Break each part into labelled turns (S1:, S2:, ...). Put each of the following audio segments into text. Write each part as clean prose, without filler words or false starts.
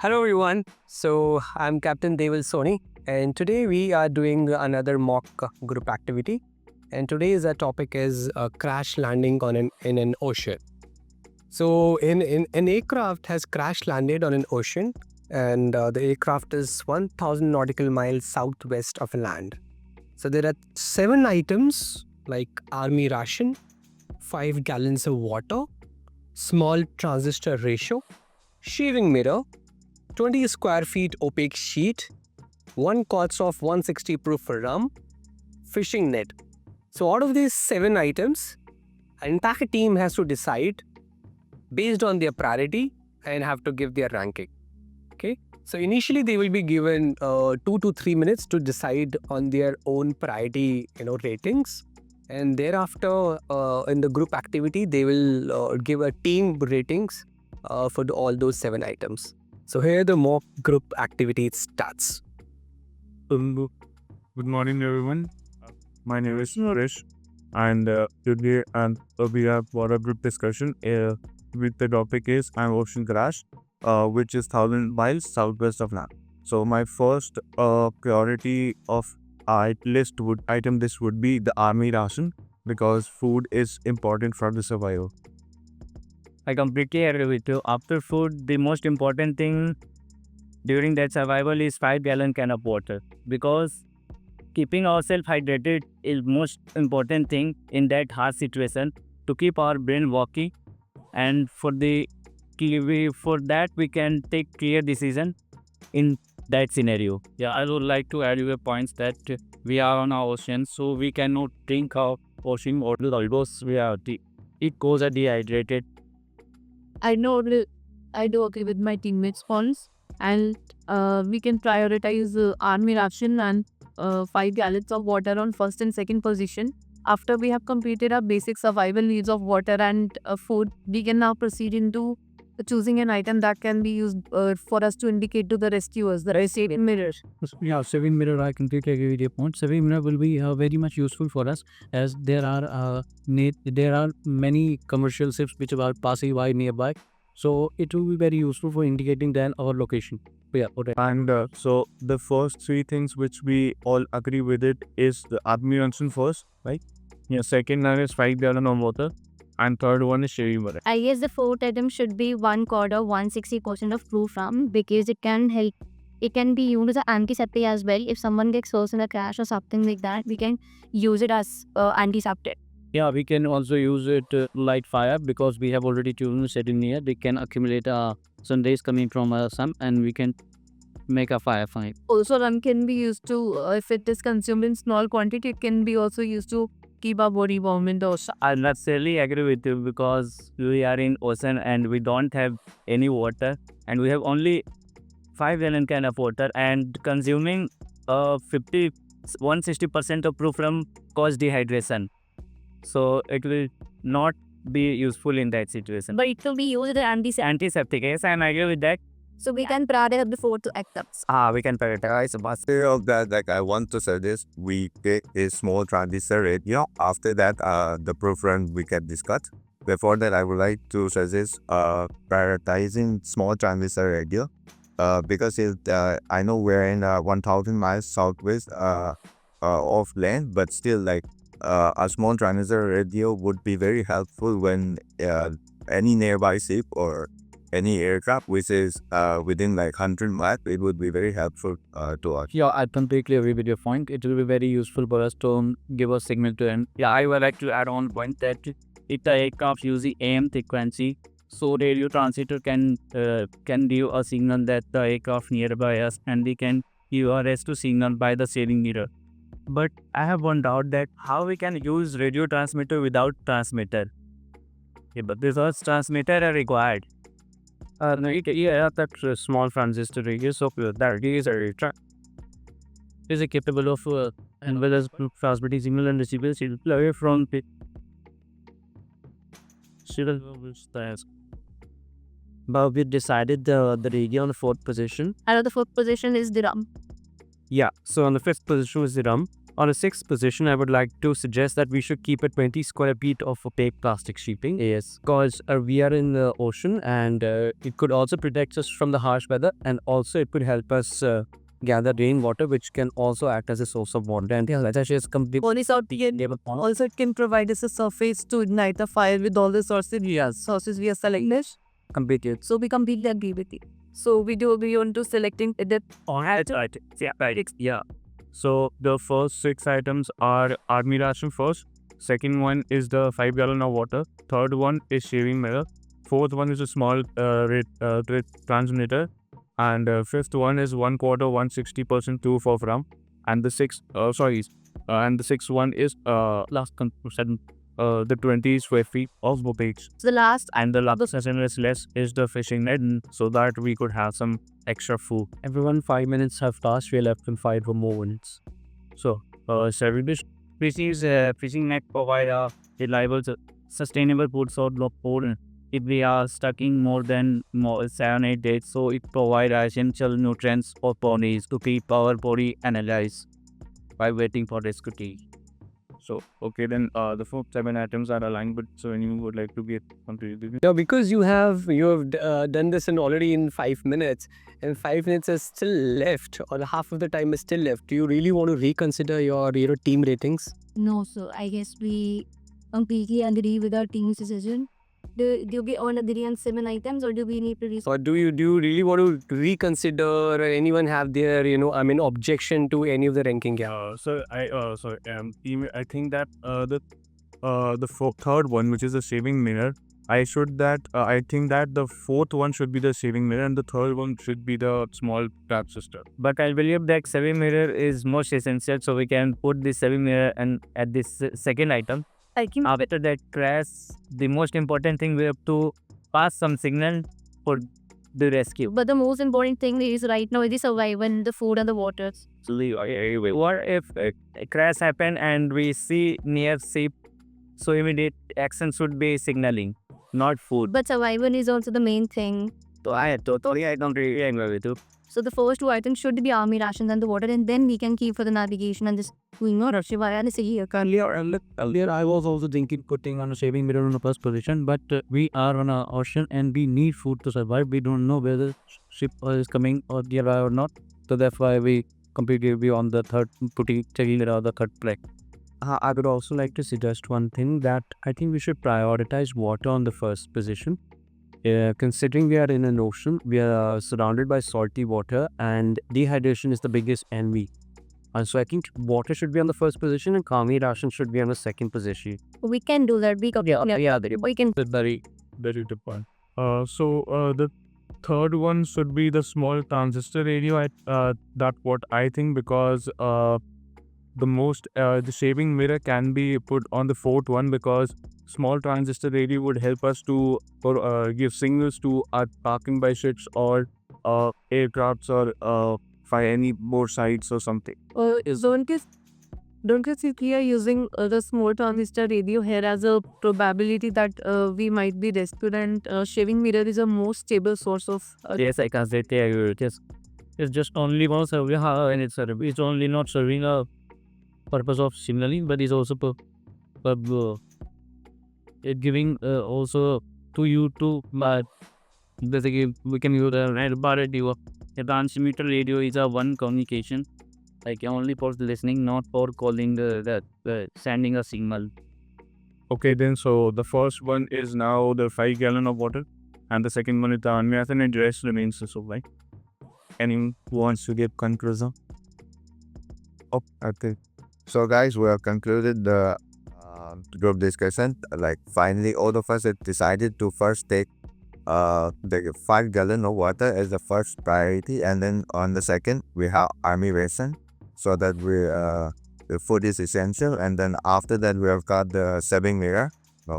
S1: Hello everyone. So I'm Captain Deval Soni, and today we are doing another mock group activity. And today's topic is crash landing in an ocean. So in an aircraft has crash landed on an ocean, and the aircraft is 1,000 nautical miles southwest of land. So there are 7 items like army ration, 5 gallons of water, small transistor ratio, shaving mirror, 20 square feet opaque sheet, 1 quarts of 160 proof rum, fishing net. So out of these 7 items, an entire team has to decide based on their priority and have to give their ranking. Okay. So initially they will be given 2 to 3 minutes to decide on their own priority, ratings. And thereafter, in the group activity, they will give a team ratings for all those 7 items. So here the mock group activity starts.
S2: Good morning, everyone. My name is Suresh, and today we have for a group discussion with the topic is an ocean crash, which is 1,000 miles southwest of land. So my first priority of item list would be the army ration because food is important for the survival.
S3: I completely agree with you. After food, the most important thing during that survival is 5 gallon can of water because keeping ourselves hydrated is most important thing in that hard situation to keep our brain working, and for that we can take clear decision in that scenario.
S4: Yeah, I would like to add your points that we are on our ocean, so we cannot drink our ocean water because it goes dehydrated.
S5: I do agree with my teammates' points, and we can prioritize army ration and 5 gallons of water on first and second position. After we have completed our basic survival needs of water and food, we can now proceed into choosing an item that can be used for us to indicate to the rescuers, the saving mirror.
S4: Yeah, saving mirror, I completely agree with your point. Saving mirror will be very much useful for us as there are many commercial ships which are passing by nearby. So it will be very useful for indicating then our location. Yeah, okay.
S2: And so the first three things which we all agree with it is the army ration first, right? Yeah. Second one is 5 gallon of water, and third one is shaving water.
S6: I guess the fourth item should be 1 quart of 160% of proof rum because it can help. It can be used as an antiseptic as well. If someone gets lost in a crash or something like that, we can use it as antiseptic.
S4: Yeah, we can also use it to light fire because we have already children sitting here. They can accumulate sun rays coming from sun, and we can make a fire fight.
S5: Also, rum can be used to, if it is consumed in small quantity, it can be also used to keep our body warm in the ocean.
S3: I necessarily agree with you because we are in ocean and we don't have any water, and we have only 5 gallon can of water, and consuming 160% of proof rum cause dehydration. So it will not be useful in that situation.
S6: But it will be used as
S3: Antiseptic, yes, and I agree with that.
S6: So we can prioritize before to items.
S3: We can prioritize. But
S7: Instead of that, I want to suggest we take a small transistor radio. After that, the preference we can discuss. Before that, I would like to suggest prioritizing small transistor radio because I know we're in 1,000 miles southwest of land, but still a small transistor radio would be very helpful when any nearby ship or any aircraft which is within 100 miles, it would be very helpful to us.
S4: Yeah, I completely agree with your point. It will be very useful for us to give a signal to end.
S3: yeah, I would like to add on point that if the aircraft using AM frequency, so radio transmitter can give a signal that the aircraft nearby us, and we can give a rescue signal by the sailing mirror. But I have one doubt that how we can use radio transmitter without transmitter. Yeah, but because transmitter are required.
S4: That small transistor radius of that is capable of and well as transmitting signal and receiving signal away from the But we decided the radio on the fourth position.
S6: And the fourth position is the rum.
S4: Yeah, so on the fifth position is the rum. On a sixth position, I would like to suggest that we should keep a 20 square feet of opaque plastic sheeting. Yes, because we are in the ocean, and it could also protect us from the harsh weather, and also it could help us gather rainwater, which can also act as a source of water. And
S5: Also, it can provide us a surface to ignite the fire with all the sources we are selected.
S4: completed.
S5: So we completely agree with you. So we do agree on to selecting the
S2: Yeah. So the first 6 items are army ration first. Second one is the 5 gallon of water. Third one is shaving mirror. Fourth one is a small rate transmitter. And fifth one is 1 quarter 160% 2 for gram. And the sixth one is the 20 square feet of opaque.
S5: the last
S2: And the last session is less is the fishing net, so that we could have some extra food.
S4: Everyone, 5 minutes have passed. We are left in 5 more minutes.
S2: So, Sharpens,
S3: Fishing net provide a reliable, sustainable food source of food. If we are stuck in more than 7-8 days, so it provides essential nutrients for bodies to keep our body energized by waiting for rescue.
S2: so okay, then the first 7 items are aligned, but so anyone would like to get contributed?
S1: Now, because you have done this already in 5 minutes, and 5 minutes is still left, or half of the time is still left. Do you really want to reconsider your team ratings?
S6: No, so I guess we completely agree with our team's decision. Do we all agree on 7 items, or do we need to
S1: Or do you really want to reconsider, or anyone have their objection to any of the ranking? Yeah.
S2: Team, I think that the third one, which is the shaving mirror, I think that the fourth one should be the shaving mirror, and the third one should be the small transistor.
S3: But I believe that saving mirror is most essential, so we can put the saving mirror and at this second item.
S5: I think
S3: After that crash, the most important thing we have to pass some signal for the rescue.
S6: But the most important thing is right now is the survival, the food and the water.
S3: What if a crash happen and we see near ship? So immediate action should be signaling, not food.
S6: But survival is also the main thing.
S3: So I don't really agree with you.
S6: So the first 2 items should be army rations and the water, and then we can keep for the navigation and just doing no rush.
S4: Earlier, I was also thinking putting on a shaving mirror on the first position, but we are on an ocean and we need food to survive. We don't know whether ship is coming or nearby or not. So that's why we completely be on the third, taking it out the third place. I would also like to suggest one thing, that I think we should prioritize water on the first position. Considering we are in an ocean, we are surrounded by salty water, and dehydration is the biggest enemy. And so I think water should be on the first position and army ration should be on the second position.
S6: We can do that. We can. We can.
S2: Very good point. The third one should be the small transistor radio. That's what I think, because the shaving mirror can be put on the fourth one, because small transistor radio would help us to give signals to our parking by ships or aircrafts or by any more sites or something.
S5: don't you think we are using the small transistor radio here as a probability that we might be rescued, and shaving mirror is a more stable source of
S3: Yes, I can say it's just only one serving, and it's only not serving a purpose of signaling, but it's also it giving also to you to basically we can use a radio. The transmitter radio is a one communication, like only for listening, not for calling sending a signal.
S2: Okay, then so the first one is now the 5 gallon of water, and the second one is the unmethod, and the rest remains the supply. Anyone who wants to give conclusion?
S7: Okay. So guys, we have concluded the group discussion. Like finally, all of us have decided to first take the 5 gallon of water as the first priority, and then on the second we have army ration, so that the food is essential, and then after that we have got the shaving mirror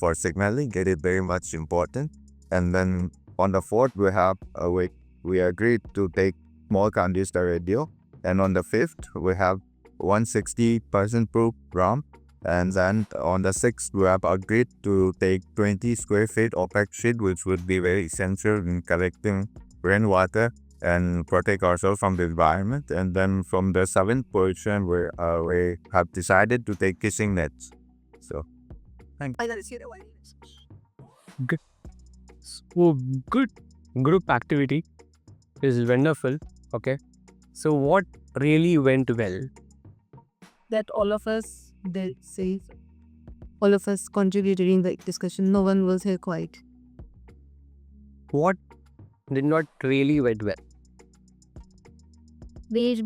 S7: for signaling. It is very much important, and then on the fourth we have we agreed to take small transistor radio, and on the fifth we have 160% proof RAM, and then on the 6th we have agreed to take 20 square feet opaque sheet, which would be very essential in collecting rainwater and protect ourselves from the environment. And then from the 7th position, we have decided to take kissing nets. So,
S1: So good group activity is wonderful. Okay. So what really went well?
S5: That all of us did say, all of us contributed in the discussion. No one was here quiet.
S1: What did not really went well?
S6: We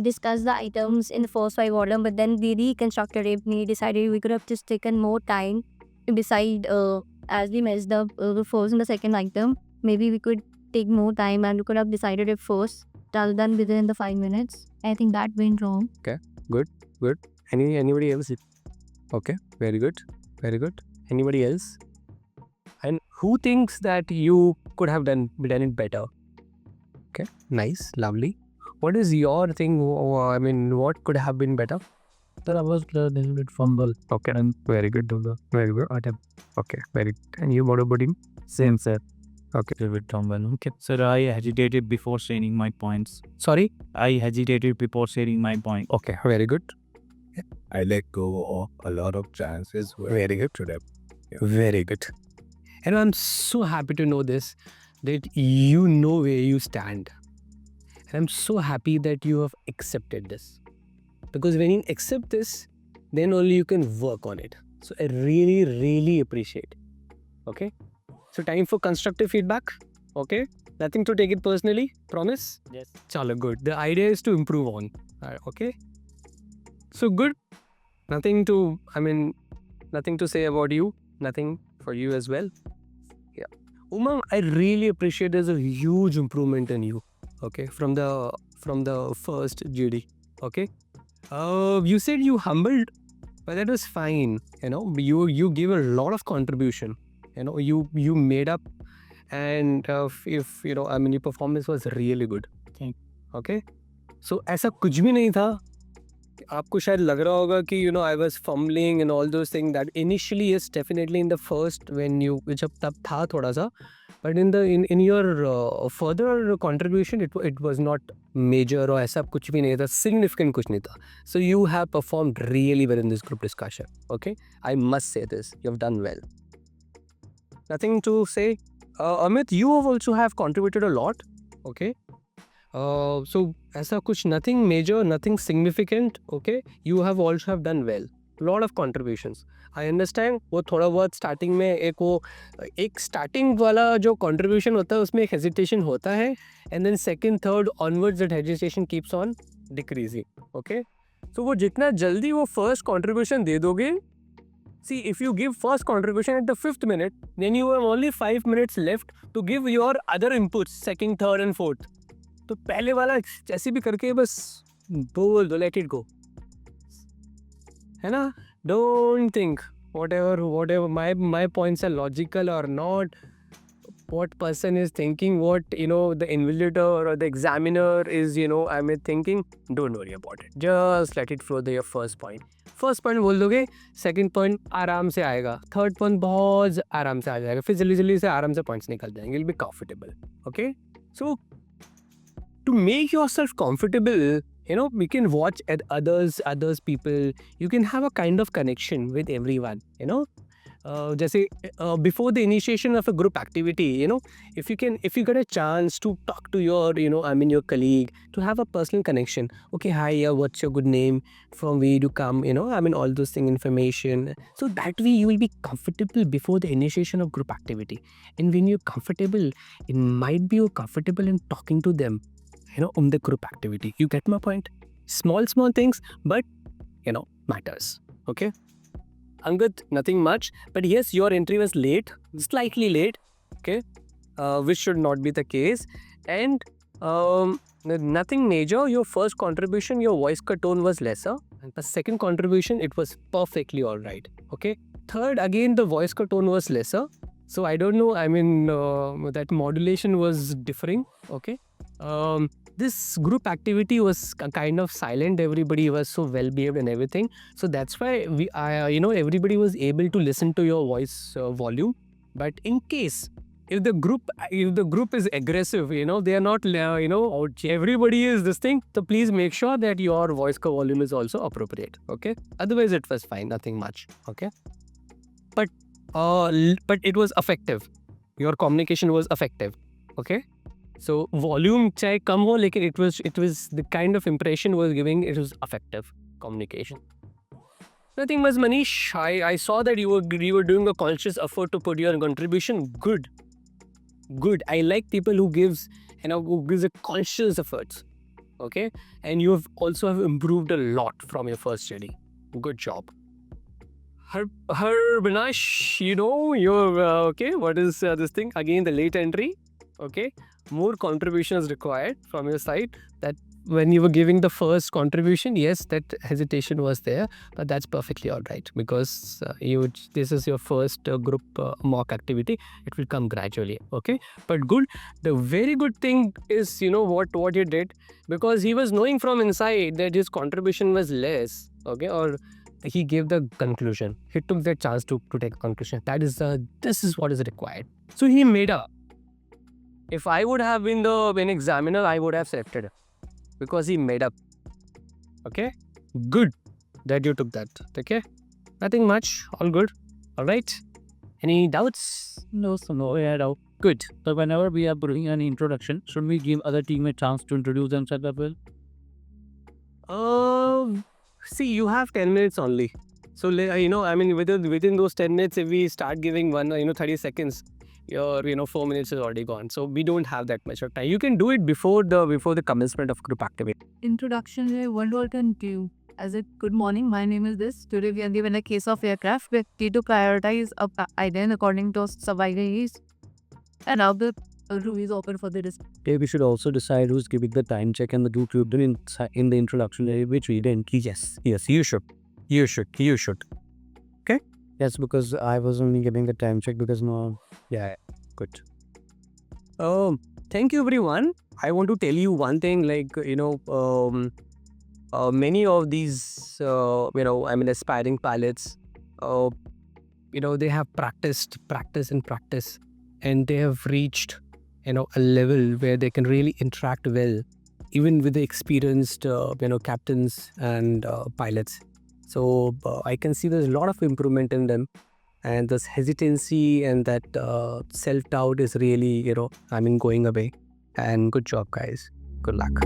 S6: discussed the items in the first 5 order, but then we reconstructed it. We decided we could have just taken more time to decide as we messed up the first and the second item. Maybe we could take more time and we could have decided it first rather than within the 5 minutes. I think that went wrong.
S1: Good. Anybody else? Okay, very good. Anybody else? And who thinks that you could have done it better? Okay, nice, lovely. What is your thing? I mean, what could have been better?
S4: Sir, I was a little bit fumble.
S1: Okay, and very good. Very good. Okay, very good. And you, what about him?
S3: Same, sir.
S1: Okay.
S3: With Tombal. Okay. Sir, I hesitated before sharing my points.
S1: Sorry?
S3: I hesitated before sharing my point.
S1: Okay, very good.
S8: I let go of a lot of chances.
S1: Very good.
S8: To them.
S1: Very good. And I'm so happy to know this, that you know where you stand. And I'm so happy that you have accepted this. Because when you accept this, then only you can work on it. So I really appreciate. Okay? So time for constructive feedback. Okay? Nothing to take it personally. Promise?
S3: Yes.
S1: Chala, good. The idea is to improve on. Okay? So good. Nothing to say about you. Nothing for you as well. Yeah. Umang, I really appreciate there's a huge improvement in you. Okay? From the first GD. Okay? You said you humbled, but that was fine. You know, you gave a lot of contribution. You know, you made up, and if you know, I mean, your performance was really good. Okay, so ऐसा कुछ भी नहीं था. आपको शायद लग रहा होगा कि you know I was fumbling and all those things. That initially yes, definitely in the first when you जब तब था थोड़ा सा, but in your further contribution it was not major or ऐसा कुछ भी नहीं था, significant कुछ नहीं था. So you have performed really well in this group discussion. Okay, I must say this, you have done well. Nothing to say. Amit, you also have contributed a lot. Okay. So ऐसा कुछ nothing major, nothing significant. Okay. You have also have done well. Lot of contributions. I understand. वो थोड़ा बहुत starting में एक starting वाला जो contribution होता है उसमें एक hesitation होता है, and then second, third onwards that hesitation keeps on decreasing. Okay. So वो जितना जल्दी वो first contribution दे दोगे. See, if you give first contribution at the 5th minute, then you have only 5 minutes left to give your other inputs, second, third and fourth. तो पहले वाला जैसे भी करके बस बोल दो, let it go. है ना? Don't think whatever my points are logical or not. What person is thinking, what you know the invigilator or the examiner is thinking. Don't worry about it. Just let it flow to your first point. First point बोल दोगे, second point आराम से आएगा, third point बहुत आराम से आ जाएगा, फिर जल्दी से आराम से पॉइंट्स निकल जाएंगे. You'll be comfortable. Okay, so to make yourself comfortable, you know, we can watch at others people. You can have a kind of connection with everyone. You know, जैसे before the initiation of a group activity, you know, if you get a chance to talk to your your colleague, to have a personal connection. Okay, hi, yeah, what's your good name, from where you come, all those thing information, so that way you will be comfortable before the initiation of group activity. And when you're comfortable, it might be you're comfortable in talking to them, the group activity. You get my point? Small things, but matters. Okay, Angad, nothing much, but yes, your entry was late, slightly late, okay, which should not be the case. And nothing major. Your first contribution, your voice cut tone was lesser, and the second contribution, it was perfectly all right. Okay, third, again the voice cut tone was lesser, so I don't know, that modulation was differing. Okay, this group activity was kind of silent. Everybody was so well behaved and everything, so that's why everybody was able to listen to your voice volume. But in case if the group is aggressive, they are not, everybody is this thing. So please make sure that your voice volume is also appropriate. Okay. Otherwise, it was fine. Nothing much. Okay. But it was effective. Your communication was effective. Okay. So volume chahe kam ho, lekin it was the kind of impression was giving. It was effective communication. Nothing much, Manish. I saw that you were doing a conscious effort to put your contribution. Good. I like people who gives a conscious efforts. Okay, and you have also improved a lot from your first study. Good job. Harbinash, you're okay. What is this thing again? The late entry. Okay, more contribution is required from your side. That when you were giving the first contribution, yes, that hesitation was there, but that's perfectly all right because this is your first group mock activity. It will come gradually. Okay, but good. The very good thing is what you did, because he was knowing from inside that his contribution was less. Okay, or he gave the conclusion. He took that chance to take a conclusion. This is what is required. So he made up. If I would have been an examiner, I would have selected him because he made up. Okay, good that you took that. Okay, nothing much. All good. All right. Any doubts?
S4: No, no. Good. So whenever we are doing an introduction, should we give other teammates a chance to introduce themselves as well?
S1: See, you have 10 minutes only. So, within those 10 minutes, if we start giving 30 seconds, your 4 minutes is already gone. So we don't have that much of time. You can do it before the commencement of group activity.
S5: Introduction, what all can do? As a good morning, my name is this. Today we are given a case of aircraft. We need to prioritize a idea according to survival needs. And now the room is open for the discussion.
S4: Yeah, we should also decide who's giving the time check and the group you've done in the introduction, which we didn't.
S1: Yes, you should. Okay?
S4: Yes, because I was only giving the time check because no.
S1: Yeah, good. Thank you, everyone. I want to tell you one thing, many of these, aspiring pilots, they have practice, and they have reached, a level where they can really interact well, even with the experienced, captains and pilots. So I can see there's a lot of improvement in them, and this hesitancy and that self-doubt is really, going away. And good job, guys. Good luck.